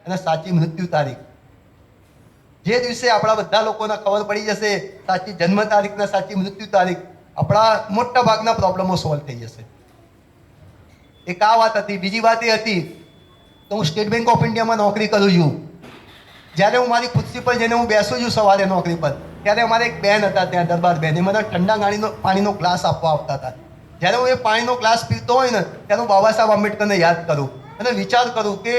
અને સાચી મૃત્યુ તારીખ. જે દિવસે આપણા બધા લોકોને ખબર પડી જશે સાચી જન્મ તારીખ ને સાચી મૃત્યુ તારીખ, આપણા મોટા ભાગના પ્રોબ્લેમો સોલ્વ થઈ જશે. એક આ વાત હતી. બીજી વાત એ હતી તો હું સ્ટેટ બેંક ઓફ ઇન્ડિયામાં નોકરી કરું છું. જ્યારે હું મારી ખુરશી પર જઈને હું બેસું છું સવારે નોકરી પર, ત્યારે અમારે એક બેન હતા ત્યાં, દરબાર બેન, એ મને ઠંડા પાણીનો ગ્લાસ આપવા આવતા હતા. જ્યારે હું એ પાણીનો ગ્લાસ પીતો હોય ને ત્યારે હું બાબા સાહેબ આંબેડકરને યાદ કરું અને વિચાર કરું કે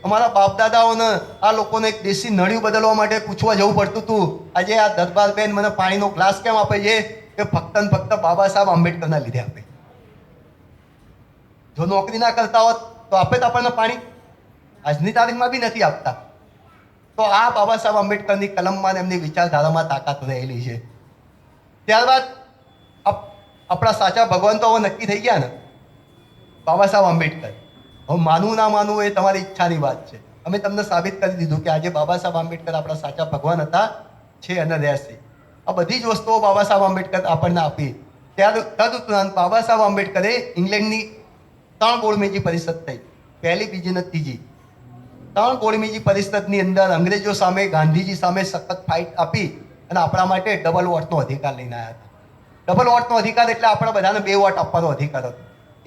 અમારા બાપ દાદાઓને આ લોકોને એક દેશી નળિયું બદલવા માટે પૂછવા જવું પડતું હતું. આજે આ દરબાર બેન મને પાણીનો ગ્લાસ કેમ આપે છે? કે ફક્ત ને ફક્ત બાબા સાહેબ આંબેડકરના લીધે આપે. જો નોકરી ના કરતા હોત તો આપે તો આપણને પાણી? આજની તારીખમાં બી નથી આપતા. તો આ બાબા સાહેબ આંબેડકરની કલમમાં એમની વિચારધારામાં તાકાત રહેલી છે. ત્યારબાદ આપણા સાચા ભગવાન તો હવે નક્કી થઈ ગયા ને, બાબા સાહેબ આંબેડકર. હવે માનવું ના માનવું એ તમારી ઈચ્છાની વાત છે. અમે તમને સાબિત કરી દીધું કે આજે બાબા સાહેબ આંબેડકર આપણા સાચા ભગવાન હતા, છે અને રહેશે. આ બધી જ વસ્તુઓ બાબા સાહેબ આંબેડકર આપણને આપી. તદુપરાંત બાબા સાહેબ આંબેડકરે ઇંગ્લેન્ડની 3 ગોળમેજી પરિષદ થઈ, પહેલી, બીજી અને ત્રીજી. 3 ગોળમેજી પરિષદની અંદર અંગ્રેજો સામે, ગાંધીજી સામે સખત ફાઇટ આપી અને આપણા માટે ડબલ વોટનો અધિકાર લઈને આવ્યા હતા. ડબલ વોટનો અધિકાર એટલે આપણે બધાને 2 વોટ આપવાનો અધિકાર હતો.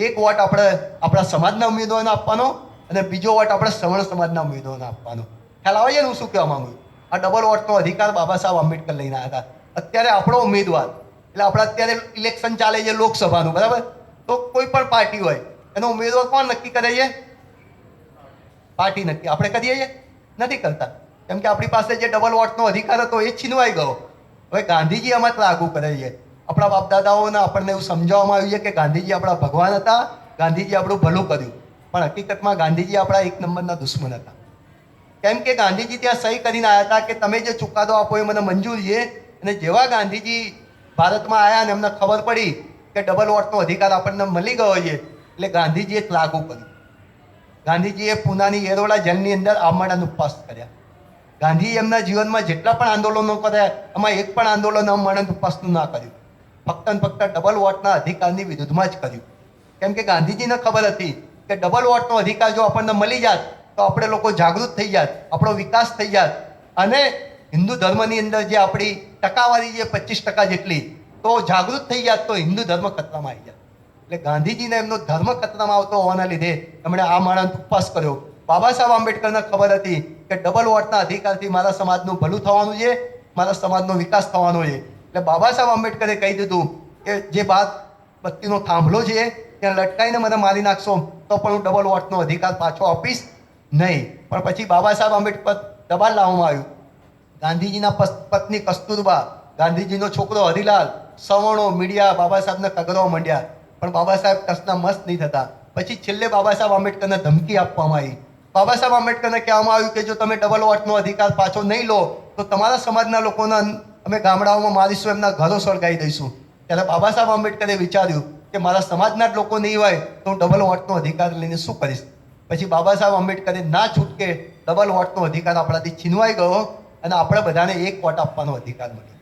એક વોટ આપણે આપણા સમાજના ઉમેદવારોને આપવાનો અને બીજો વોટ આપણે સવર્ણ સમાજના ઉમેદવારોને આપવાનો. ખ્યાલ આવે છે ને હું શું કહેવા માંગુ છું? આ ડબલ વોટનો અધિકાર બાબા સાહેબ આંબેડકર લઈને આવ્યા હતા. અત્યારે આપણો ઉમેદવાર, એટલે આપણે અત્યારે ઇલેક્શન ચાલે છે લોકસભાનું, બરાબર? તો કોઈ પણ પાર્ટી હોય એનો ઉમેદવાર કોણ નક્કી કરે છે? પાર્ટી નક્કી. આપણે કરીએ છીએ? નથી કરતા. કેમ કે આપણી પાસે જે ડબલ વોટનો અધિકાર હતો એ છીનવાઈ ગયો. હવે ગાંધીજી આમાં લાગુ કરે છે. આપણા બાપ દાદાઓને આપણને એવું સમજાવવામાં આવ્યું છે કે ગાંધીજી આપણા ભગવાન હતા, ગાંધીજી આપણું ભલું કર્યું. પણ હકીકતમાં ગાંધીજી આપણા 1 નંબરના દુશ્મન હતા. કેમ કે ગાંધીજી ત્યાં સહી કરીને આવ્યા હતા કે તમે જે ચુકાદો આપો એ મને મંજૂર છે. અને જેવા ગાંધીજી ભારતમાં આવ્યા ને એમને ખબર પડી કે ડબલ વોટનો અધિકાર આપણને મળી ગયો છે, એટલે ગાંધીજીએ લાગુ કર્યું. ગાંધીજીએ પૂનાની એરોડા જેલની અંદર આમરણનો ઉપવાસ કર્યા. ગાંધીજી એમના જીવનમાં જેટલા પણ આંદોલનો કર્યા એમાં એક પણ આંદોલન આમરણ ઉપવાસનું ના કર્યું. ફક્ત ને ફક્ત ડબલ વોટના અધિકારની વિરુદ્ધમાં જ કર્યું. કેમ કે ગાંધીજીને ખબર હતી કે ડબલ વોટનો અધિકાર જો આપણને મળી જાત તો આપણે લોકો જાગૃત થઈ જાત, આપણો વિકાસ થઈ જાત અને હિન્દુ ધર્મની અંદર જે આપણી ટકાવારી છે 25% જેટલી, તો જાગૃત થઈ જાત તો હિન્દુ ધર્મ ખતરામાં આવી જાત. એટલે ગાંધીજીને એમનો ધર્મ ખતરામાં આવતો હોવાના લીધે એમણે આ માણસ ઉપવાસ કર્યો. બાબા સાહેબ આંબેડકરને ખબર હતી કે ડબલ વોટના અધિકારથી મારા સમાજનું ભલું થવાનું છે, મારા સમાજનો વિકાસ થવાનો છે. એટલે બાબા સાહેબ આંબેડકરે કહી દીધું કે જે બત્તીનો થાંભલો છે ત્યાં લટકાઈને મને મારી નાખશો તો પણ હું ડબલ વોટનો અધિકાર પાછો આપીશ નહીં. પણ પછી બાબા સાહેબ આંબેડકર દબાણ લાવવામાં આવ્યું. ગાંધીજીના પત્ની કસ્તુરબા, ગાંધીજીનો છોકરો હરિલાલ, સવર્ણો, મીડિયા બાબા સાહેબને કગરવા માંડ્યા. પણ બાબા સાહેબ કસના મસ્ત નહીં થતા. પછી છેલ્લે બાબા સાહેબ આંબેડકરને ધમકી આપવામાં આવી. બાબા સાહેબ આંબેડકરને કહેવામાં આવ્યું કે જો તમે ડબલ વોટનો અધિકાર પાછો નહીં લો તો તમારા સમાજના લોકોને અમે ગામડાઓમાં મારીશું, એમના ઘરો સળગાવી દઈશું. ત્યારે બાબા સાહેબ આંબેડકરે વિચાર્યું કે મારા સમાજના જ લોકો નહીં હોય તો હું ડબલ વોટનો અધિકાર લઈને શું કરીશ? પછી બાબા સાહેબ આંબેડકરે ના છૂટકે ડબલ વોટનો અધિકાર આપણાથી છીનવાઈ ગયો અને આપણે બધાને 1 વોટ આપવાનો અધિકાર મળ્યો.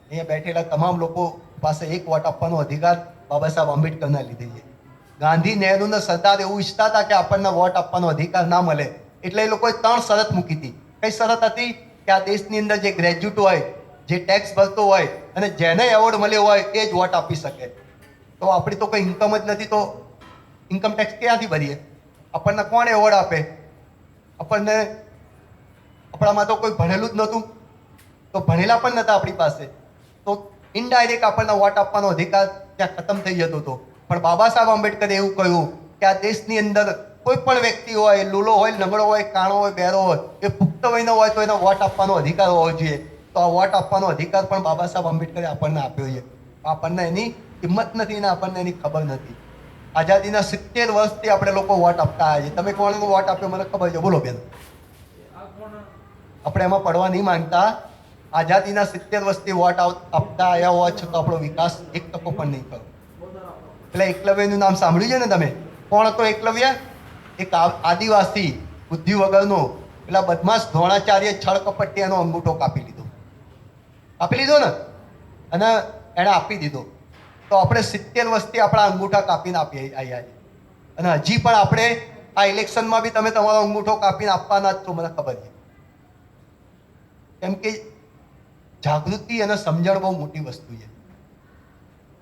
અહીંયા બેઠેલા તમામ લોકો પાસે 1 વોટ આપવાનો અધિકાર બાબા સાહેબ આંબેડકરના લીધે છે. ગાંધી, નહેરુ અને સરદાર એવું ઈચ્છતા હતા કે આપણને વોટ આપવાનો અધિકાર ના મળે, એટલે એ લોકોએ 3 શરત મૂકી હતી. કઈ શરત હતી? કે આ દેશની અંદર જે ગ્રેજ્યુએટ હોય, જે ટેક્સ ભરતો હોય અને જેને એવોર્ડ મળ્યો હોય એ જ વોટ આપી શકે. તો આપણી તો કોઈ ઇન્કમ જ નથી, તો ઇન્કમ ટેક્સ ક્યાંથી ભરીએ? આપણને કોણ એવોર્ડ આપે? આપણને આપણામાં તો કોઈ ભણેલું જ નહોતું, તો ભણેલા પણ નહોતા આપણી પાસે, તો ઇનડાયરેક્ટ આપણને વોટ આપવાનો અધિકાર ત્યાં ખતમ થઈ જતો હતો. પણ બાબા સાહેબ આંબેડકરે એવું કહ્યું કે આ દેશની અંદર કોઈ પણ વ્યક્તિ હોય, લૂલો હોય, લંગડો હોય, કાણો હોય, બહેરો હોય, એ પુખ્ત વયનો હોય તો એને વોટ આપવાનો અધિકાર હોવો જોઈએ. તો આ વોટ આપવાનો અધિકાર પણ બાબા સાહેબ આંબેડકરે આપણને આપ્યો છે. આપણને એની કિંમત નથી ને આપણને એની ખબર નથી. આઝાદીના 70 વર્ષથી આપણે લોકો વોટ આપતા આવ્યા છે. તમે કોણ વોટ આપ્યો મને ખબર છે? બોલો બેન. આપણે એમાં પડવા નહીં માંગતા. આઝાદીના 70 વર્ષથી વોટ આપતા આવ્યા હોવા છતાં આપણો વિકાસ 1% પણ નહીં થયો. એટલે એકલવ્યનું નામ સાંભળ્યું છે ને તમે? કોણ હતો એકલવ્ય? એક આદિવાસી બુદ્ધિ વગરનો, પેલા બદમાશ દ્રોણાચાર્ય છળ કપટથી એનો અંગૂઠો કાપી લીધો ને, અને એણે આપી દીધો. તો આપણે 70 વર્ષથી આપણા અંગૂઠા કાપીને આપી આવ્યા છે અને હજી પણ આપણે આ ઇલેક્શનમાં બી તમે તમારો અંગૂઠો કાપીને આપવાના જ છો, મને ખબર છે. કેમ કે જાગૃતિ અને સમજણ બહુ મોટી વસ્તુ છે.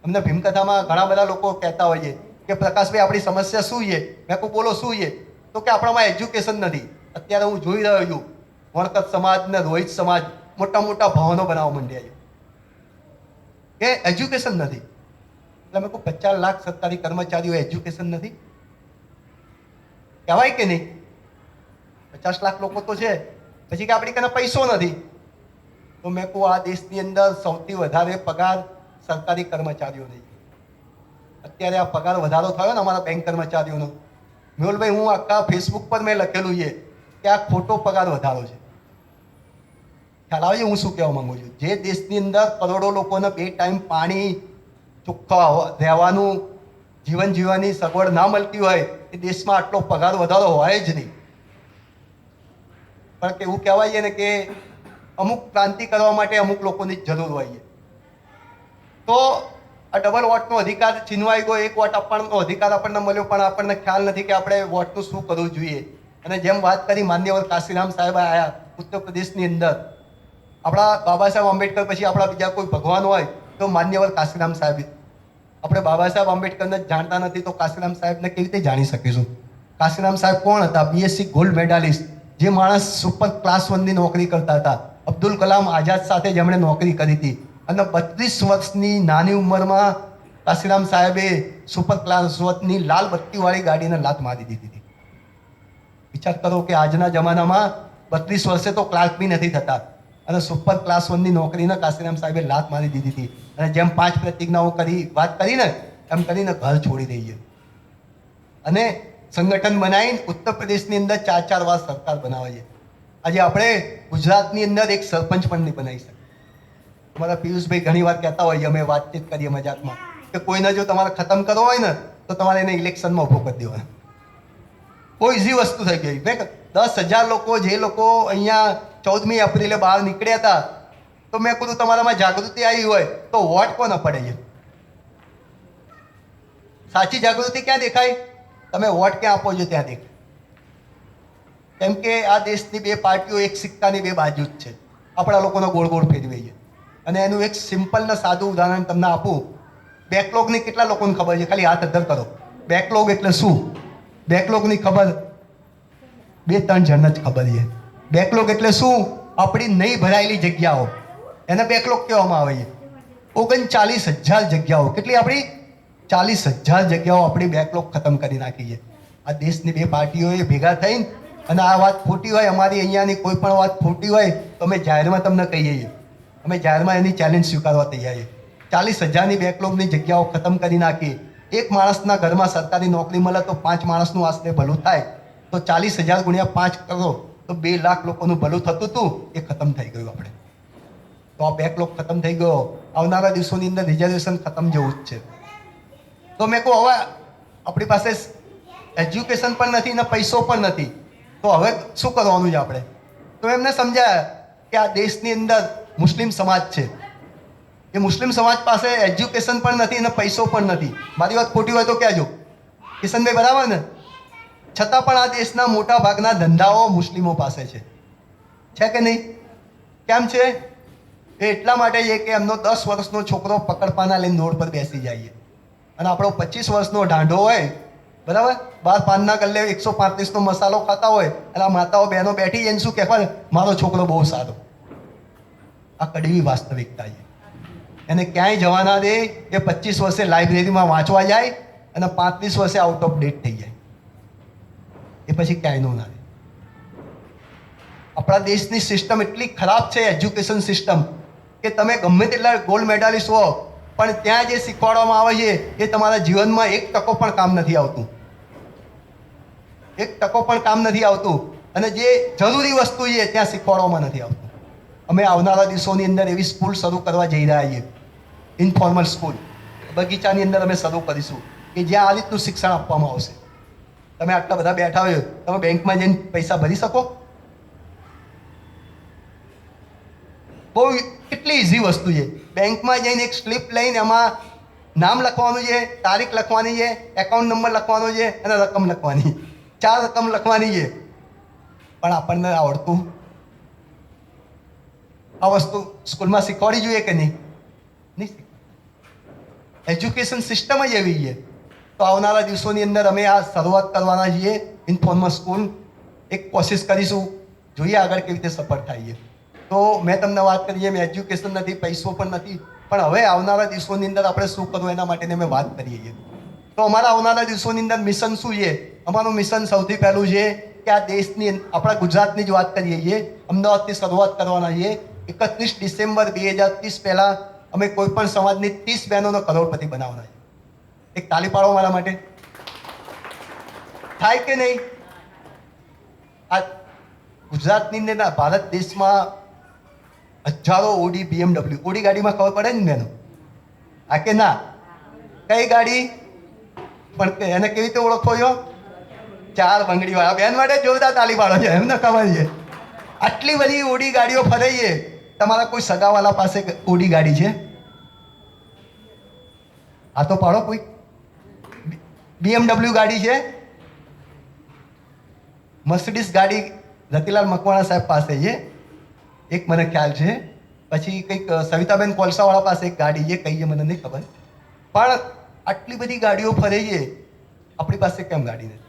અમને ભીમકથામાં ઘણા બધા લોકો કહેતા હોઈએ કે પ્રકાશભાઈ આપણી સમસ્યા શું છે? મેં કહું બોલો શું છે? તો કે આપણામાં એજ્યુકેશન નથી. અત્યારે હું જોઈ રહ્યો છું વણકર સમાજ ને રોહિત સમાજ મોટા મોટા ભવનો બનાવવા માંડ્યા છે કે એજ્યુકેશન નથી. એટલે મેં કહું 50 લાખ સરકારી કર્મચારીઓ એજ્યુકેશન નથી કહેવાય કે નહીં? 50 લાખ લોકો તો છે, પછી કે આપણી કને પૈસો નથી. તો મેં કહું આ દેશની અંદર સૌથી વધારે પગાર સરકારી કર્મચારીઓને. અત્યારે આ પગાર વધારો થયો ને અમારા બેંક કર્મચારીઓનો, મેહુલભાઈ હું આખા ફેસબુક પર મેં લખેલું છે કે આ ખોટો પગાર વધારો છે. ખ્યાલ આવે છે હું શું કહેવા માંગુ છું? જે દેશની અંદર કરોડો લોકોને 2 ટાઈમ પાણી, ચોખ્ખા રહેવાનું, જીવન જીવવાની સગવડ ના મળતી હોય એ દેશમાં આટલો પગાર વધારો હોય જ નહીં. પણ એવું કહેવાય છે ને કે અમુક ક્રાંતિ કરવા માટે અમુક લોકોની જરૂર હોય છે. તો આ ડબલ વોટનો અધિકાર છીનવાઈ ગયો. 1 વોટ આપવાનો અધિકાર આપણને મળ્યો, પણ આપણને ખ્યાલ નથી કે આપણે વોટનું શું કરવું જોઈએ. અને જેમ વાત કરી માન્યવર કાશીરામ સાહેબ આવ્યા ઉત્તર પ્રદેશની અંદર, આપણા બાબા સાહેબ આંબેડકર પછી આપણા બીજા કોઈ ભગવાન હોય તો માન્યવર કાશીરામ સાહેબ. આપણે બાબા સાહેબ આંબેડકરને જાણતા નથી તો કાશીરામ સાહેબને કેવી રીતે જાણી શકીશું? કાશીરામ સાહેબ કોણ હતા? BSc gold medallist. જે માણસ સુપર ક્લાસ 1ની નોકરી કરતા હતા. અબ્દુલ કલામ આઝાદ સાથે જેમણે નોકરી કરી હતી, અને 32 વર્ષની નાની ઉંમરમાં કાશીરામ સાહેબે સુપર ક્લાસ 1ની લાલ બત્તીવાળી ગાડીને લાત મારી દીધી હતી. વિચાર કરો કે આજના જમાનામાં 32 વર્ષે તો ક્લાર્ક બી નથી થતા, અને સુપર ક્લાસ 1ની નોકરીને કાશીરામ સાહેબે લાત મારી દીધી હતી. અને જેમ 5 પ્રતિજ્ઞાઓ કરી વાત કરીને એમ કરીને ઘર છોડી દઈએ અને સંગઠન બનાવીને ઉત્તર પ્રદેશની અંદર 4 વાર સરકાર બનાવે છે. આજે આપણે ગુજરાતની અંદર એક સરપંચ પણ નહીં બનાવી શકીએ. અમારા પિયુષભાઈ ઘણી વાર કહેતા હોય, અમે વાતચીત કરીએ મજાકમાં, કે કોઈને જો તમારે ખતમ કરવો હોય ને તો તમારે એને ઇલેક્શનમાં ઊભો કરી દેવાનો. બહુ ઇઝી વસ્તુ થઈ ગઈ. મેં 10,000 લોકો, જે લોકો અહીંયા 14મી એપ્રિલે બહાર નીકળ્યા હતા, તો મેં કીધું તમારામાં જાગૃતિ આવી હોય તો વોટ કોને પડે છે? સાચી જાગૃતિ ક્યાં દેખાય? તમે વોટ ક્યાં આપો છો ત્યાં દેખાય. કેમ કે આ દેશની 2 પાર્ટીઓ એક સિક્કાની 2 બાજુ જ છે. આપણા લોકોનો ગોળ ગોળ ફેરવે છે. અને એનું એક સિમ્પલ ને સાદું ઉદાહરણ તમને આપું. બેકલોગની કેટલા લોકોને ખબર છે? ખાલી હાથ અધ્ધર કરો. બેકલોગ એટલે શું? બેકલોગની ખબર 2-3 જણને જ ખબર છે. બેકલોગ એટલે શું? આપણી નહીં ભરાયેલી જગ્યાઓ, એને બેકલોગ કહેવામાં આવે છે. 39,000 જગ્યાઓ. કેટલી? આપણી 40,000 જગ્યાઓ આપણી બેકલોગ ખતમ કરી નાખી છે. આ દેશની 2 પાર્ટીઓએ ભેગા થઈને, અને આ વાત ખોટી હોય, અમારી અહીંયાની કોઈ પણ વાત ખોટી હોય તો અમે જાહેરમાં તમને કહીએ છીએ. અમે જાહેરમાં એની ચેલેન્જ સ્વીકારવા તૈયાર છીએ. 40,000ની બેકલોગની જગ્યાઓ ખતમ કરી નાખી. એક માણસના ઘરમાં સરકારી નોકરી મળે તો 5 માણસનું આશરે ભલું થાય, તો 40,000 ગુણ્યા 5 કરો તો 2 લાખ લોકોનું ભલું થતું હતું. એ ખતમ થઈ ગયું આપણે. તો આ બેકલોગ ખતમ થઈ ગયો. આવનારા દિવસોની અંદર રિઝર્વેશન ખતમ જેવું જ છે. તો મેં કહું હવે આપણી પાસે એજ્યુકેશન પણ નથી ને પૈસો પણ નથી, તો હવે શું કરવાનું છે આપણે? તો એમને સમજાય કે આ દેશની અંદર મુસ્લિમ સમાજ છે. એ મુસ્લિમ સમાજ પાસે એજ્યુકેશન પણ નથી અને પૈસો પણ નથી. મારી વાત ખોટી હોય તો કહેજો કિશનભાઈ, બરાબર ને? છતાં પણ આ દેશના મોટા ભાગના ધંધાઓ મુસ્લિમો પાસે છે કે નહીં? કેમ છે? એ એટલા માટે છે કે એમનો 10 વર્ષનો છોકરો પકડપાના લઈને રોડ પર બેસી જાય, અને આપણો 25 વર્ષનો ઢાંઢો હોય, બરાબર, 12 પાનના ગલ્લે 135નો મસાલો ખાતા હોય, અને આ માતાઓ બહેનો બેઠી જઈને શું કહેવાય? મારો છોકરો બહુ સારો. આ કડવી વાસ્તવિકતા છે. એને ક્યાંય જવા ના દે. એ 25 વર્ષે લાઇબ્રેરીમાં વાંચવા જાય અને 35 વર્ષે આઉટ ઓફ ડેટ થઈ જાય. એ પછી ક્યાંય ના દે. આપણા દેશની સિસ્ટમ એટલી ખરાબ છે, એજ્યુકેશન સિસ્ટમ, કે તમે ગમે તેટલા ગોલ્ડ મેડાલિસ્ટ હો, પણ ત્યાં જે શીખવાડવામાં આવે છે એ તમારા જીવનમાં 1% પણ કામ નથી આવતું. 1% પણ કામ નથી આવતું. અને જે જરૂરી વસ્તુ છે ત્યાં શીખવાડવામાં નથી આવતું. અમે આવનારા દિવસોની અંદર એવી સ્કૂલ શરૂ કરવા જઈ રહ્યા છીએ, ઇન્ફોર્મલ સ્કૂલ બગીચાની અંદર અમે શરૂ કરીશું, કે જ્યાં આ રીતનું શિક્ષણ આપવામાં આવશે. તમે આટલા બધા બેઠા હોય, તમે બેંકમાં જઈને પૈસા ભરી શકો? બહુ કેટલી ઇઝી વસ્તુ છે. બેંકમાં જઈને એક સ્લીપ લઈને એમાં નામ લખવાનું છે, તારીખ લખવાની છે, એકાઉન્ટ નંબર લખવાનો છે અને રકમ લખવાની. 4 રકમ લખવાની છે, પણ આપણને આવડતું આ વસ્તુ સ્કૂલમાં શીખવાડી જોઈએ કે નહીં? નહીં શીખવાડતા. એજ્યુકેશન સિસ્ટમ જ એવી છે. તો આવનારા દિવસોની અંદર અમે આ શરૂઆત કરવાના છીએ ઇન્ફોર્મલ સ્કૂલ. એક કોશિશ કરીશું, જોઈએ આગળ કેવી રીતે સફળ થાય છે. તો મેં તમને વાત કરી એમ એજ્યુકેશન નથી, પૈસો પણ નથી, પણ હવે આવનારા દિવસોની અંદર આપણે શું કરવું એના માટેની અમે વાત કરીએ છીએ. તો અમારા આવનારા દિવસોની અંદર મિશન શું છે? અમારું મિશન સૌથી પહેલું છે કે આ દેશની આપણા ગુજરાતની જ વાત કરીએ છીએ, અમદાવાદથી શરૂઆત કરવાના છીએ. 31 ડિસેમ્બર 2030 પહેલાં અમે કોઈ પણ સમાજની 30 બહેનોનો કરોડપતિ બનાવવાના છે. એક તાલી પાડો મારા માટે. થાય કે નહીં? આ ગુજરાતની અંદર ભારત દેશમાં હજારો ઓડી BMW, ઓડી ગાડીમાં ખબર પડે ને બેનો? આ કે ના? કઈ ગાડી? પણ એને કેવી રીતે ઓળખો છો? 4 બંગડીવાળા બેન માટે જોરદાર તાલી પાડો છે, એમને ખબર છે. આટલી બધી ઓડી ગાડીઓ ફરે છે. તમારા કોઈ સગાવાલા પાસે ઓડી ગાડી છે? આ તો પાડો. કોઈ BMW ગાડી છે? મર્સિડીઝ ગાડી રતિલાલ મકવાણા સાહેબ પાસે છે, એક મને ખ્યાલ છે. પછી કંઈક સવિતાબેન કોલસાવાળા પાસે એક ગાડી છે, કઈ છે મને નહીં ખબર. પણ આટલી બધી ગાડીઓ ફરે છે, આપણી પાસે કેમ ગાડી નથી?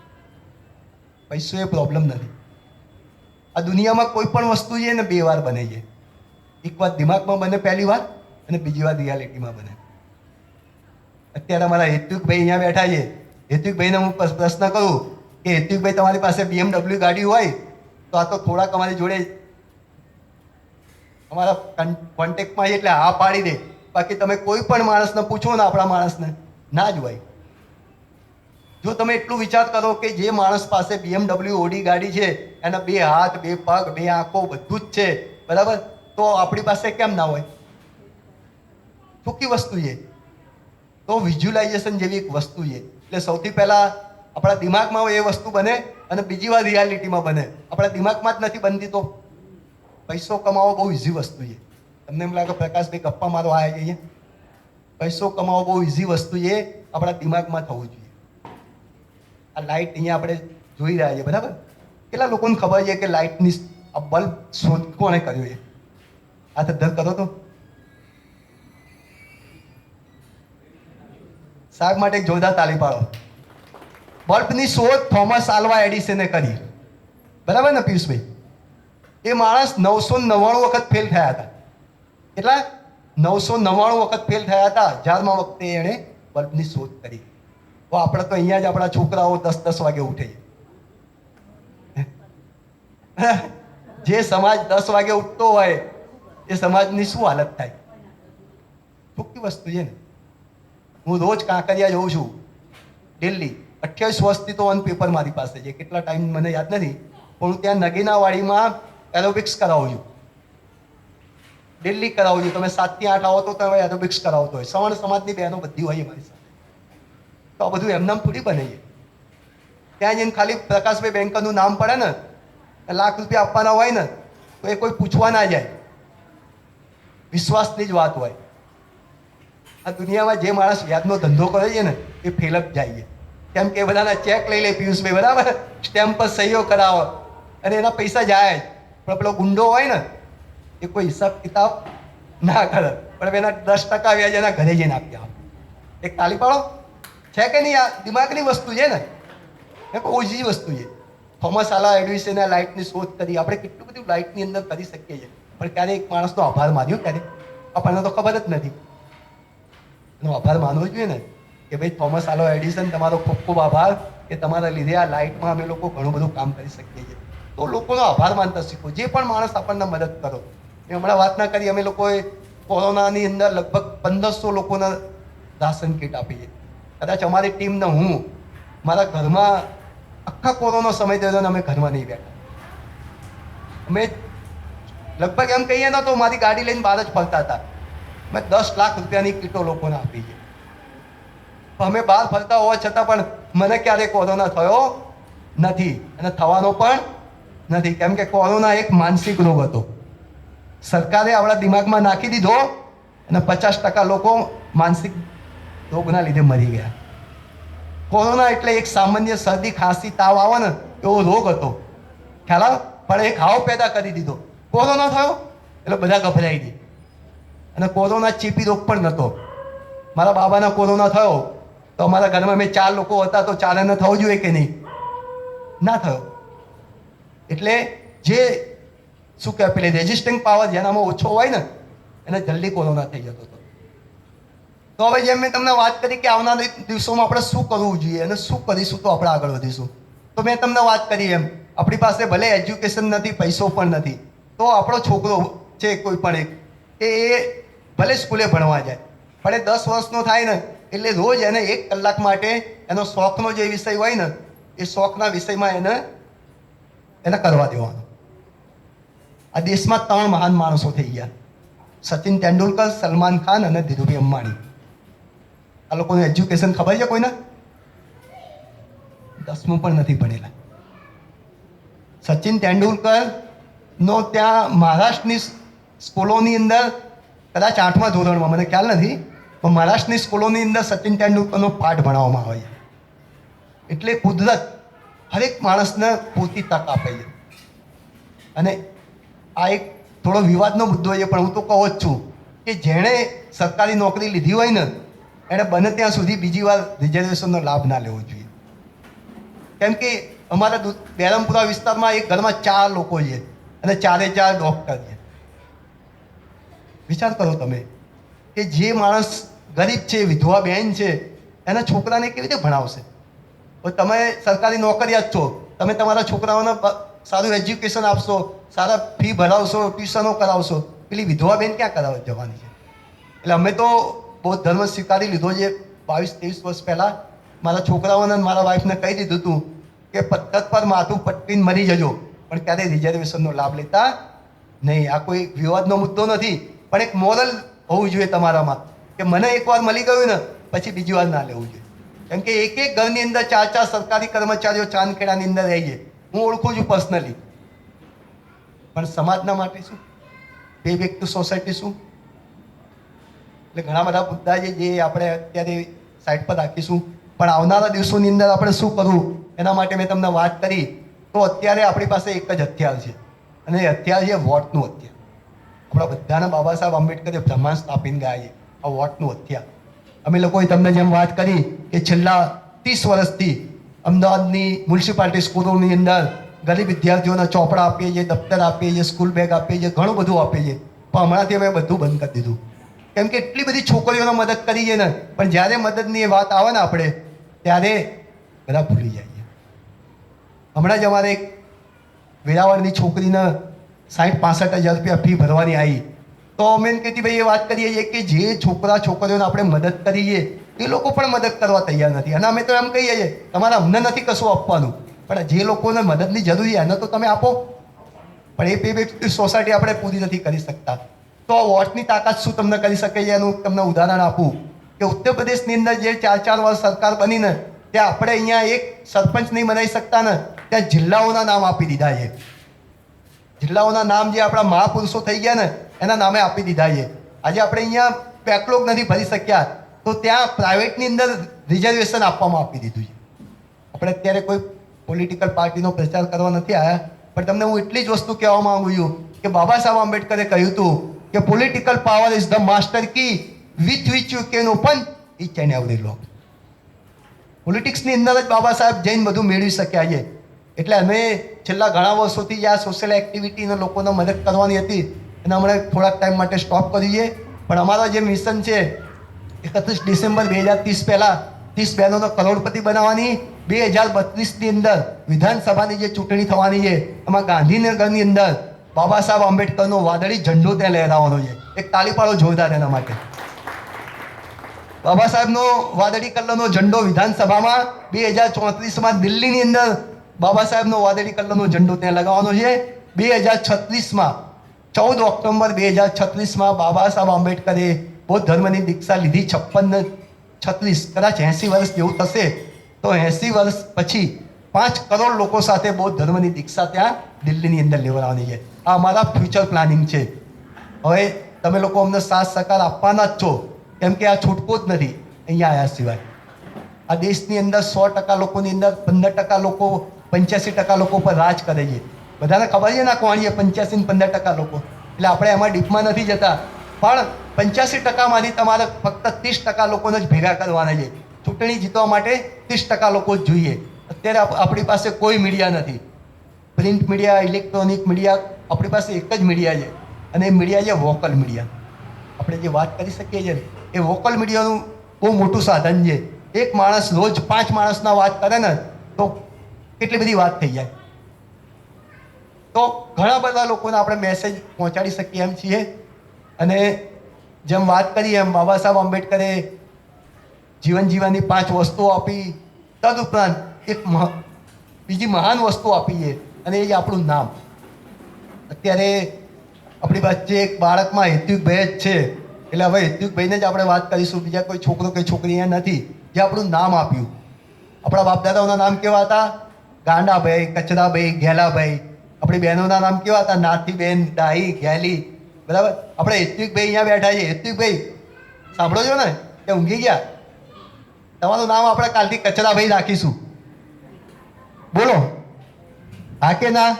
પૈસો એ પ્રોબ્લેમ નથી. આ દુનિયામાં કોઈ પણ વસ્તુ છે ને 2 વાર બને છે. એક વાર દિમાગમાં બને પહેલી વાર, અને બીજી વાર રિયાલિટીમાં બને. અત્યારે અમારા હેતુકભાઈ અહીંયા બેઠા છે. હેતુકભાઈને હું પ્રશ્ન કરું કે હેતુકભાઈ તમારી પાસે BMW ગાડી હોય તો આ તો થોડાક અમારી જોડે અમારા કોન્ટેક્ટમાં એટલે હા પાડી દે. બાકી તમે કોઈ પણ માણસને પૂછો ને, આપણા માણસને ના જ હોય. જો તમે એટલું વિચાર કરો કે જે માણસ પાસે BMW ઓડી ગાડી છે, એના 2 હાથ, 2 પગ, 2 આંખો બધું જ છે, બરાબર, તો આપણી પાસે કેમ ના હોય? ટૂંકી વસ્તુ છે. તો વિઝ્યુલાઇઝેશન જેવી એક વસ્તુ છે. એટલે સૌથી પહેલાં આપણા દિમાગમાં એ વસ્તુ બને, અને બીજી વાર રિયાલિટીમાં બને. આપણા દિમાગમાં જ નથી બનતી તો પૈસો કમાવો બહુ ઇઝી વસ્તુ છે. તમને એમ લાગે પ્રકાશભાઈ ગપ્પા મારો આવ્યા જઈએ? પૈસો કમાવો બહુ ઇઝી વસ્તુ છે, આપણા દિમાગમાં થવું જોઈએ. આ લાઇટ અહીંયા આપણે જોઈ રહ્યા છીએ, બરાબર? કેટલા લોકોને ખબર છે કે લાઇટની આ બલ્બ શોધ કોણે કર્યો છે? હાથ ધર કરો તો. સાહેબ માટે એક જોરદાર તાલી પાડો. બલ્બની શોધ થોમસ આલ્વા એડિસને કરી, બરાબર ને પિયુષભાઈ? એ માણસ 999 વખત ફેલ થયા હતા. કેટલા? 999 વખત ફેલ થયા હતા. 1000મા વખતે એણે બલ્બની શોધ કરી. તો આપણે તો અહીંયા જ આપણા છોકરાઓ 10-10 વાગે ઉઠે. જે સમાજ 10 વાગે ઉઠતો હોય એ સમાજની શું હાલત થાય? ટૂંકી વસ્તુ છે ને. હું રોજ કાંકરિયા જઉં છું, દિલ્હી. 28 વર્ષથી તો ઓન પેપર મારી પાસે છે. કેટલા ટાઈમ મને યાદ નથી, પણ હું ત્યાં નગીનાવાડીમાં એરોબિક્સ કરાવું છું. દિલ્હી કરાવું છું. તમે 7 થી 8 આવો તો તમે એરોબિક્સ કરાવતો હોય. સવર્ણ સમાજની બહેનો બધી હોય મારી સાથે. તો આ બધું એમનામ થોડી બને છે. ત્યાં જઈને ખાલી પ્રકાશભાઈ બેંકરનું નામ પડે ને, લાખ રૂપિયા આપવાના હોય ને, તો એ કોઈ પૂછવા ના જાય. વિશ્વાસની જ વાત હોય. આ દુનિયામાં જે માણસ વ્યાજનો ધંધો કરે છે ને, એ ફેલ જ જાય છે. કેમ કે બધાના ચેક લઈ લે પિયુષભાઈ, બરાબર, સ્ટેમ્પ પર સહીઓ કરાવો અને એના પૈસા જાય જ. પણ પેલો ગુંડો હોય ને, એ કોઈ હિસાબ કિતાબ ના કરે, પણ એના 10% વ્યાજ એના ઘરે જઈને આપી આવે. એક તાલી પાડો. છે કે નહીં? આ દિમાગની વસ્તુ છે ને, એ બહુ ઇઝી વસ્તુ છે. થોમસ આલ્વા એડિસને લાઇટની શોધ કરી. આપણે કેટલું બધું લાઇટની અંદર કરી શકીએ છીએ, પણ ક્યારે એક માણસનો આભાર માન્યો? ક્યારે? આપણને તો ખબર જ નથી. એનો આભાર માનવો જોઈએ ને કે ભાઈ થોમસ આલ્વા એડિસન, તમારો ખૂબ ખૂબ આભાર કે તમારા લીધે આ લાઇટમાં અમે લોકો ઘણું બધું કામ કરી શકીએ છીએ. તો લોકોનો આભાર માનતા શીખો. જે પણ માણસ આપણને મદદ કરો. મેં હમણાં વાત ના કરી, અમે લોકોએ કોરોનાની અંદર લગભગ 1500 લોકોને રાશન કીટ આપી છે. કદાચ અમારી ટીમને હું મારા ઘરમાં આખા કોરોના સમય થયો ને અમે ઘરમાં નહીં બેઠા. અમે લગભગ એમ કહીએ ને તો મારી ગાડી લઈને બહાર જ ફરતા હતા. મેં 10 લાખ રૂપિયાની કીટો લોકોને આપી છે. અમે બહાર ફરતા હોવા છતાં પણ મને ક્યારેય કોરોના થયો નથી, અને થવાનો પણ નથી. કેમ કે કોરોના એક માનસિક રોગ હતો. સરકારે આપણા દિમાગમાં નાખી દીધો, અને 50% લોકો માનસિક રોગના લીધે મરી ગયા. કોરોના એટલે એક સામાન્ય શરદી ખાંસી તાવ આવે ને એવો રોગ હતો, ખ્યાલ આવે? પણ એક હાવ પેદા કરી દીધો. કોરોના થયો એટલે બધા ગભરાઈ ગઈ. અને કોરોના ચેપી રોગ પણ નહોતો. મારા બાબાના કોરોના થયો તો અમારા ઘરમાં મેં 4 લોકો હતા, તો 4ને થવો જોઈએ કે નહીં? ના થયો. એટલે જે શું કહેવાય, પેલી રેઝિસ્ટિંગ પાવર જેનામાં ઓછો હોય ને એને જલ્દી કોરોના થઈ જતો હતો. તો હવે જેમ મેં તમને વાત કરી કે આવનારા દિવસોમાં આપણે શું કરવું જોઈએ અને શું કરીશું તો આપણે આગળ વધીશું, તો મેં તમને વાત કરી એમ આપણી પાસે ભલે એજ્યુકેશન નથી, પૈસો પણ નથી, તો આપણો છોકરો છે કોઈ પણ એક એ ભલે સ્કૂલે ભણવા જાય, પણ એ 10 વર્ષનો થાય ને એટલે રોજ એને 1 કલાક માટે એનો શોખનો જે વિષય હોય ને એ શોખના વિષયમાં એને કરવા દેવાનો. આ દેશમાં 3 મહાન માણસો થઈ ગયા, સચિન તેંડુલકર, સલમાન ખાન અને ધીરુભાઈ અંબાણી. આ લોકોનું એજ્યુકેશન ખબર છે કોઈને? 10મું પણ નથી ભણેલા. સચિન તેંડુલકરનો ત્યાં મહારાષ્ટ્રની સ્કૂલોની અંદર કદાચ 8મા ધોરણમાં, મને ખ્યાલ નથી, પણ મહારાષ્ટ્રની સ્કૂલોની અંદર સચિન તેંડુલકરનો પાઠ ભણાવવામાં આવે છે. એટલે કુદરત હરેક માણસને પૂરતી તક આપે છે. અને આ એક થોડો વિવાદનો મુદ્દો છે, પણ હું તો કહું જ છું કે જેણે સરકારી નોકરી લીધી હોય ને એણે બને ત્યાં સુધી બીજી વાર રિઝર્વેશનનો લાભ ના લેવો જોઈએ. કેમ કે અમારા બેરમપુરા વિસ્તારમાં એક ઘરમાં 4 લોકો છે અને 4 ડૉક્ટર છે. વિચાર કરો તમે કે જે માણસ ગરીબ છે, વિધવા બહેન છે, એના છોકરાને કેવી રીતે ભણાવશે? તો તમે સરકારી નોકરિયાત છો, તમે તમારા છોકરાઓને સારું એજ્યુકેશન આપશો, સારા ફી ભરાવશો, ટ્યુશનો કરાવશો, પેલી વિધવા બેન ક્યાં કરાવવા જવાની છે? એટલે અમે તો બૌદ્ધ ધર્મ સ્વીકારી લીધો છે. 22-23 વર્ષ પહેલાં મારા છોકરાઓને મારા વાઈફને કહી દીધું હતું કે પથ્થર પર માથું પટકીને મરી જજો, પણ ક્યારેય રિઝર્વેશનનો લાભ લેતા નહીં. આ કોઈ વિવાદનો મુદ્દો નથી, પણ એક મોરલ હોવું જોઈએ તમારામાં કે મને એકવાર મળી ગયું ને પછી બીજી વાર ના લેવું જોઈએ. કેમ કે એક ઘરની અંદર 4 સરકારી કર્મચારીઓ ચાંદખેડાની અંદર રહી છે. હું ઓળખું છું પર્સનલી. પણ સમાજના માટે શું? બે વ્યક્તિ સોસાયટી શું? એટલે ઘણા બધા મુદ્દા છે જે આપણે અત્યારે સાઈડ પર રાખીશું, પણ આવનારા દિવસોની અંદર આપણે શું કરવું એના માટે મેં તમને વાત કરી. તો અત્યારે આપણી પાસે એક જ હથિયાર છે અને એ હથિયાર છે વોટનું હથિયાર. આપણા બધાના બાબા સાહેબ આંબેડકરે બ્રહ્માંડ સ્થાપીને ગયા છે આ વોટનું હથિયાર. અમે લોકોએ તમને જેમ વાત કરી કે છેલ્લા 30 વર્ષથી અમદાવાદની મ્યુનિસિપાલિટી સ્કૂલોની અંદર ગરીબ વિદ્યાર્થીઓના ચોપડા આપીએ છીએ, દફતર આપીએ છીએ, સ્કૂલ બેગ આપીએ છીએ, ઘણું બધું આપીએ છીએ. પણ હમણાંથી અમે બધું બંધ કરી દીધું. કેમ કે એટલી બધી છોકરીઓને મદદ કરી છે ને, પણ જ્યારે મદદની વાત આવે ને આપણે ત્યારે બધા ભૂલી જઈએ. હમણાં જ અમારે એક વેરાવળની છોકરીને 60-65 હજાર રૂપિયા ફી ભરવાની આવી, તો અમે કહેતી ભાઈ એ વાત કરીએ છીએ કે જે છોકરીઓને આપણે મદદ કરીએ એ લોકો પણ મદદ કરવા તૈયાર નથી. અને અમે તો એમ કહીએ છીએ તમારે અમને નથી કશું આપવાનું, પણ જે લોકોને મદદની જરૂર છે એને તો તમે આપો. પણ એ બે સોસાયટી આપણે પૂરી નથી કરી શકતા. તો આ વોટની તાકાત શું તમને કરી શકે છે એનું તમને ઉદાહરણ આપું કે ઉત્તર પ્રદેશની અંદર જે 4 વર્ષ સરકાર બનીને ત્યાં આપણે અહીંયા એક સરપંચ નહીં બનાવી શકતા ને, ત્યાં જિલ્લાઓના નામ આપી દીધા છે. જિલ્લાઓના નામ જે આપણા મહાપુરુષો થઈ ગયા ને એના નામે આપી દીધા છે. આજે આપણે અહીંયા બેકલોગ નથી ભરી શક્યા તો ત્યાં પ્રાઇવેટની અંદર રિઝર્વેશન આપવામાં આપી દીધું છે. આપણે અત્યારે કોઈ પોલિટિકલ પાર્ટીનો પ્રચાર કરવા નથી આવ્યા, પણ તમને હું એટલી જ વસ્તુ કહેવા માંગુ છું કે બાબા સાહેબ આંબેડકરે કહ્યું હતું કે political power is the master key with which you can open each and every lock. પોલિટિક્સની અંદર જ બાબા સાહેબ જઈને બધું મેળવી શક્યા છે. એટલે અમે છેલ્લા ઘણા વર્ષોથી આ સોશિયલ એક્ટિવિટીને લોકોને મદદ કરવાની હતી અને હમણાં થોડાક ટાઈમ માટે સ્ટોપ કરી છે. પણ અમારા જે મિશન છે 31 ડિસેમ્બર 2030 પહેલાં 30 બહેનોનો કરોડપતિ બનાવવાની, 2032ની અંદર વિધાનસભાની જે ચૂંટણી થવાની છે એમાં ગાંધીનગરની અંદર બાબા સાહેબ આંબેડકરનો વાદળી ઝંડો ત્યાં લહેરાવાનો છે. એક તાળી પાડો જોરદાર એના માટે. બાબા સાહેબનો વાદળી કલરનો ઝંડો વિધાનસભામાં 2034માં દિલ્હીની અંદર બાબા સાહેબનો વાદળી કલરનો ઝંડો ત્યાં લગાવવાનો છે. 2036માં 14 ઓક્ટોબર 2036માં બાબા સાહેબ આંબેડકરે બૌદ્ધ ધર્મની દીક્ષા લીધી. 56-36 કદાચ 80 વર્ષ જેવું થશે તો 80 વર્ષ પછી 5 કરોડ લોકો સાથે બૌદ્ધ ધર્મની દીક્ષા ત્યાં દિલ્હીની અંદર લેવડાવવાની છે. આ અમારા ફ્યુચર પ્લાનિંગ છે. હવે તમે લોકો અમને સાથ સહકાર આપવાના જ છો, કેમ કે આ છૂટકો જ નથી અહીંયા આવ્યા સિવાય. આ દેશની અંદર 100% લોકોની અંદર 15% લોકો 85% લોકો પર રાજ કરે છે. બધાને ખબર છે ને કોણ છે 85 ને 15% લોકો, એટલે આપણે એમાં ડીપમાં નથી જતા. પણ 85%માંથી તમારે ફક્ત 30% લોકોને જ ભેગા કરવાના છે. ચૂંટણી જીતવા માટે 30% લોકો જ જોઈએ. અત્યારે આપણી પાસે કોઈ મીડિયા નથી. પ્રિન્ટ મીડિયા, ઇલેક્ટ્રોનિક મીડિયા, આપણી પાસે એક જ મીડિયા છે, અને એ મીડિયા છે વોકલ મીડિયા. આપણે જે વાત કરી શકીએ છીએ ને એ વોકલ મીડિયાનું બહુ મોટું સાધન છે. એક માણસ રોજ 5 માણસના વાત કરે ને તો કેટલી બધી વાત થઈ જાય. તો ઘણા બધા લોકોને આપણે મેસેજ પહોંચાડી શકીએ એમ છીએ. અને જેમ વાત કરી એમ બાબા સાહેબ આંબેડકરે જીવન જીવવાની 5 વસ્તુઓ આપી. તદુપરાંત એક બીજી મહાન વસ્તુ આપી છે, અને એ આપણું નામ. અત્યારે આપણી પાસે એક બાળકમાં હેતુકભાઈ જ છે, એટલે હવે હેતુકભાઈને જ આપણે વાત કરીશું. બીજા કોઈ છોકરો કે છોકરી અહીંયા નથી જે આપણું નામ આપ્યું. આપણા બાપદાદાઓના નામ કેવા હતા? ગાંડાભાઈ, કચરાભાઈ, ઘેલાભાઈ. આપણી બહેનોના નામ કેવા હતા? નાથીબેન, ડાહી, ઘેલી. બરાબર. આપણે હેતુકભાઈ અહીંયા બેઠા છીએ. હેતુકભાઈ સાંભળો છો ને કે ઊંઘી ગયા? તમારું નામ આપણે કાલથી કચરાભાઈ રાખીશું. બોલો હા કે ના?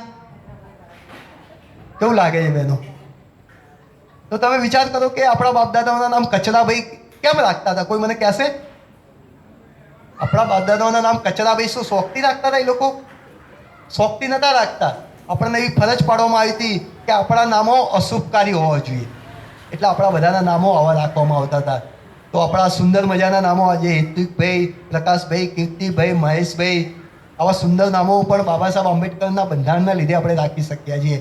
કેવું લાગે છે બહેનો? તો તમે વિચાર કરો કે આપણા બાપદાદાઓના નામ કચરાભાઈ કેમ રાખતા હતા? કોઈ મને કહેશે? આપણા બાપદાદાઓના નામ કચરાભાઈ શું શોખથી રાખતા હતા? એ લોકો શોખથી નહોતા રાખતા. આપણને એવી ફરજ પાડવામાં આવી હતી કે આપણા નામો અશુભકારી હોવા જોઈએ, એટલે આપણા બધાના નામો આવા રાખવામાં આવતા હતા. તો આપણા સુંદર મજાના નામો આજે હેતુકભાઈ, પ્રકાશભાઈ, કીર્તિભાઈ, મહેશભાઈ, આવા સુંદર નામો પણ બાબા સાહેબ આંબેડકરના બંધારણના લીધે આપણે રાખી શક્યા છીએ.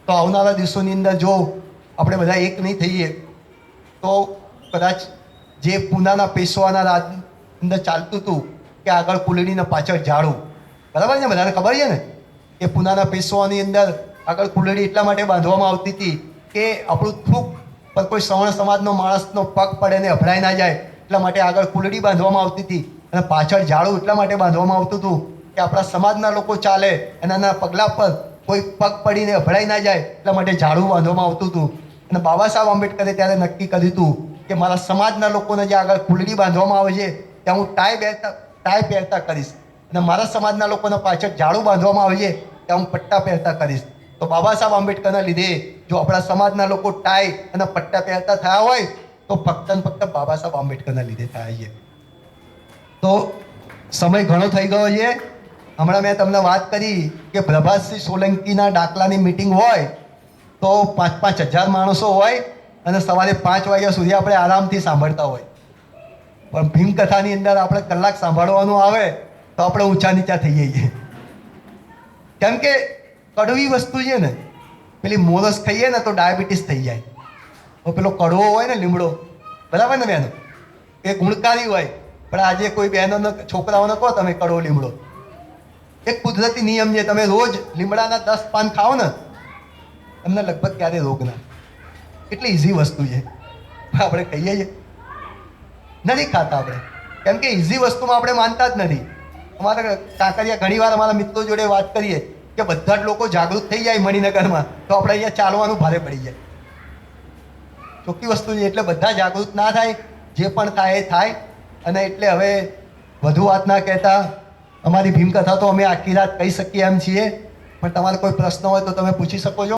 તો આવનારા દિવસોની અંદર જો આપણે બધા એક નહીં થઈએ તો કદાચ જે પૂનાના પેશવાના રાજ અંદર ચાલતું હતું કે આગળ કુલડીને પાછળ ઝાડું, બરાબર છે? બધાને ખબર છે ને કે પૂનાના પેશવાની અંદર આગળ કુલડી એટલા માટે બાંધવામાં આવતી હતી કે આપણું થૂક પર કોઈ સવર્ણ સમાજનો માણસનો પગ પડે ને અભડાઈ ના જાય, એટલા માટે આગળ કુલડી બાંધવામાં આવતી હતી. અને પાછળ ઝાડું એટલા માટે બાંધવામાં આવતું હતું કે આપણા સમાજના લોકો ચાલે એના પગલા પર કોઈ પગ પડીને અભડાઈ ના જાય, એટલા માટે ઝાડું બાંધવામાં આવતું હતું. અને બાબા સાહેબ આંબેડકરે ત્યારે નક્કી કર્યું હતું કે મારા સમાજના લોકોને જે આગળ કુલડી બાંધવામાં આવે છે ત્યાં હું ટાઈ પહેરતા કરીશ, અને મારા સમાજના લોકોને પાછળ ઝાડું બાંધવામાં આવે છે ત્યાં હું પટ્ટા પહેરતા કરીશ. તો બાબા સાહેબ આંબેડકરના લીધે જો આપણા સમાજના લોકો ટાઈ અને પટ્ટા પહેરતા થયા હોય તો ફક્ત ને ફક્ત બાબા સાહેબ આંબેડકરના લીધે થયા છે. તો સમય ઘણો થઈ ગયો છે. હમણાં મેં તમને વાત કરી કે પ્રભાતસિંહ સોલંકીના ડાકલાની મિટિંગ હોય તો 5,000 માણસો હોય અને સવારે 5 વાગ્યા સુધી આપણે આરામથી સાંભળતા હોય. પણ ભીમકથાની અંદર આપણે કલાક સાંભળવાનું આવે તો આપણે ઊંચા નીચા થઈ જઈએ. કેમ કે કડવી વસ્તુ છે ને, પેલી મોરસ ખાઈએ ને તો ડાયાબિટીસ થઈ જાય. તો પેલો કડવો હોય ને લીમડો, બરાબર ને બહેનો, એ ગુણકારી હોય. પણ આજે કોઈ બહેનોને છોકરાઓને કહો તમે કડવો લીમડો, એક કુદરતી નિયમ છે, તમે રોજ લીમડાના 10 પાન ખાઓ ને તમને લગભગ ક્યારે રોગ ના. એટલી ઇઝી વસ્તુ છે. આપણે કહીએ છીએ નથી ખાતા આપણે, કેમ કે ઇઝી વસ્તુમાં આપણે માનતા જ નથી. અમારા કાંકરિયા ઘણીવાર અમારા મિત્રો જોડે વાત કરીએ કે બધા જ લોકો જાગૃત થઈ જાય મણિનગરમાં તો આપણે અહીંયા ચાલવાનું ભારે પડી જાય. ચોખ્ખી વસ્તુ છે. એટલે બધા જાગૃત ના થાય, જે પણ થાય એ થાય. અને એટલે હવે વધુ વાત ના કહેતા અમારી ભીમકથા તો અમે આખી રાત કહી શકીએ એમ છીએ, પણ તમારે કોઈ પ્રશ્ન હોય તો તમે પૂછી શકો છો.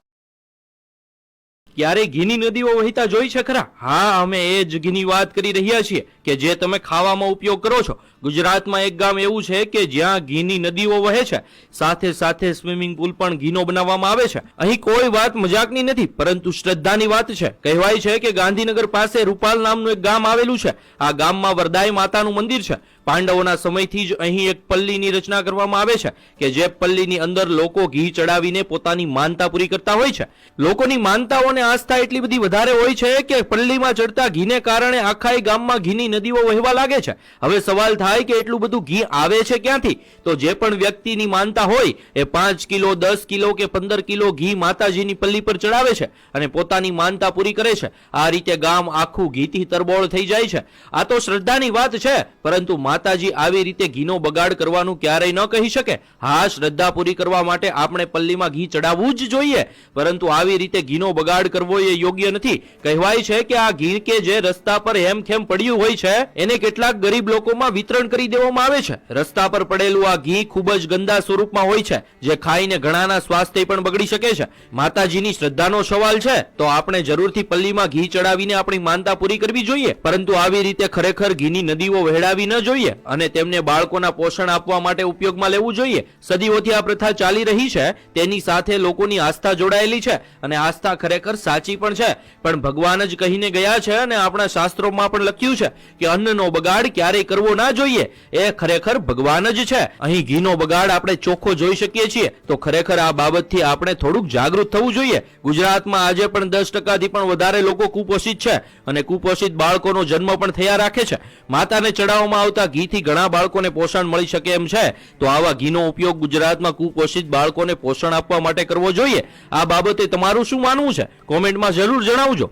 ક્યારે ઘીની નદીઓ વહેતા જોઈ છે ખરા? હા, અમે એ જ ઘીની વાત કરી રહ્યા છીએ કે જે તમે ખાવામાં ઉપયોગ કરો છો. ગુજરાતમાં એક ગામ એવું છે કે જ્યાં ઘીની નદીઓ વહે છે, સાથે સાથે સ્વિમિંગ પુલ પણ ઘીનો બનાવવામાં આવે છે. અહીં કોઈ વાત મજાકની નથી, પરંતુ શ્રદ્ધાની વાત છે. કહેવાય છે કે ગાંધીનગર પાસે રૂપાલ નામનું એક ગામ આવેલું છે. આ ગામમાં વરદાય માતાનું મંદિર છે. પાંડવોના સમયથી જ અહીં એક પલ્લીની રચના કરવામાં આવે છે કે જે પલ્લીની અંદર લોકો ઘી ચડાવીને પોતાની માનતા પૂરી કરતા હોય છે. લોકોની માનતાઓને આસ્થા એટલી બધી વધારે હોય છે કે પલ્લીમાં ચડતા ઘીને કારણે આખા ગામમાં ઘીની નદીઓ વહેવા લાગે છે. હવે સવાલ થાય કે એટલું બધું ઘી આવે છે ક્યાંથી? તો જે પણ વ્યક્તિની માનતા હોય એ 5 કિલો, 10 કિલો કે 15 કિલો ઘી માતાજીની પલ્લી પર ચડાવે છે અને પોતાની માનતા પૂરી કરે છે. આ રીતે ગામ આખું ઘીથી તરબોળ થઈ જાય છે. આ તો શ્રદ્ધાની વાત છે, પરંતુ માતાજી આવી રીતે ઘીનો બગાડ કરવાનું ક્યારેય ન કહી શકે. હા, શ્રદ્ધા પૂરી કરવા માટે આપણે પલ્લીમાં ઘી ચડાવવું જ જોઈએ, પરંતુ આવી રીતે ઘીનો બગાડ કરવો એ યોગ્ય નથી. કહેવાય છે કે આ ઘી કે જે રસ્તા પર હેમખેમ પડ્યું હોય છે એને કેટલાક ગરીબ લોકોમાં વિતરણ કરી દેવામાં આવે છે. રસ્તા પર પડેલું આ ઘી ખૂબ જ ગંદા સ્વરૂપમાં હોય છે, જે ખાઈને ઘણાના સ્વાસ્થ્ય પણ બગડી શકે છે. માતાજીની શ્રદ્ધાનો સવાલ છે તો આપણે જરૂરથી પલ્લીમાં ઘી ચડાવીને આપણી માનતા પૂરી કરવી જોઈએ, પરંતુ આવી રીતે ખરેખર ઘીની નદીઓ વહેડાવી ન જોઈએ અને તેમને બાળકોના પોષણ આપવા માટે ઉપયોગમાં લેવું જોઈએ. સદીઓથી આ પ્રથા ચાલી રહી છે, તેની સાથે લોકોની આસ્થા જોડાયેલી છે અને આસ્થા ખરેખર સાચી પણ છે. પણ ભગવાન જ કહીને ગયા છે અને આપણા શાસ્ત્રોમાં પણ લખ્યું છે કે અન્નનો બગાડ ક્યારેય કરવો ના જોઈએ. એ ખરેખર ભગવાન જ છે. અહીં ઘીનો બગાડ આપણે ચોખ્ખો જોઈ શકીએ છીએ, તો ખરેખર આ બાબતથી આપણે થોડુંક જાગૃત થવું જોઈએ. ગુજરાતમાં આજે પણ 10%થી પણ વધારે લોકો કુપોષિત છે અને કુપોષિત બાળકોનો જન્મ પણ થયા રાખે છે. માતાને ચડાવવામાં આવતા ઘીથી ઘણા બાળકોને પોષણ મળી શકે એમ છે, તો આવા ઘીનો ઉપયોગ ગુજરાતમાં કુપોષિત બાળકોને પોષણ આપવા માટે કરવો જોઈએ. આ બાબતે તમારું શું માનવું છે? કોમેન્ટમાં જરૂર જણાવજો.